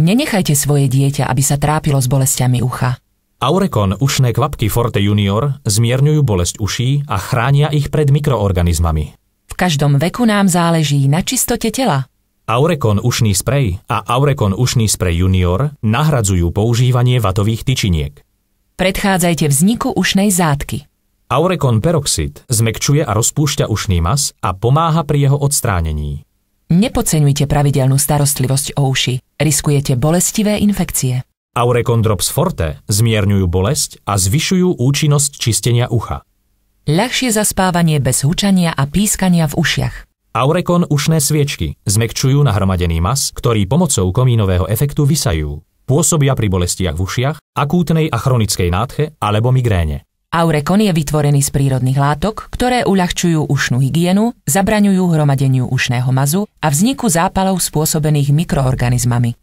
Nenechajte svoje dieťa, aby sa trápilo s bolestiami ucha. Aurekon ušné kvapky Forte Junior zmierňujú bolesť uší a chránia ich pred mikroorganizmami. V každom veku nám záleží na čistote tela. Aurekon ušný sprej a Aurekon ušný sprej Junior nahradzujú používanie vatových tyčiniek. Predchádzajte vzniku ušnej zátky. Aurekon peroxid zmäkčuje a rozpúšťa ušný mas a pomáha pri jeho odstránení. Nepodceňujte pravidelnú starostlivosť o uši. Riskujete bolestivé infekcie. Aurekon Drops Forte zmierňujú bolesť a zvyšujú účinnosť čistenia ucha. Ľahšie zaspávanie bez hučania a pískania v ušiach. Aurekon ušné sviečky zmäkčujú nahromadený mas, ktorý pomocou komínového efektu vysajú. Pôsobia pri bolestiach v ušiach, akútnej a chronickej nádche alebo migréne. Aurekon je vytvorený z prírodných látok, ktoré uľahčujú ušnú hygienu, zabraňujú hromadeniu ušného mazu a vzniku zápalov spôsobených mikroorganizmami.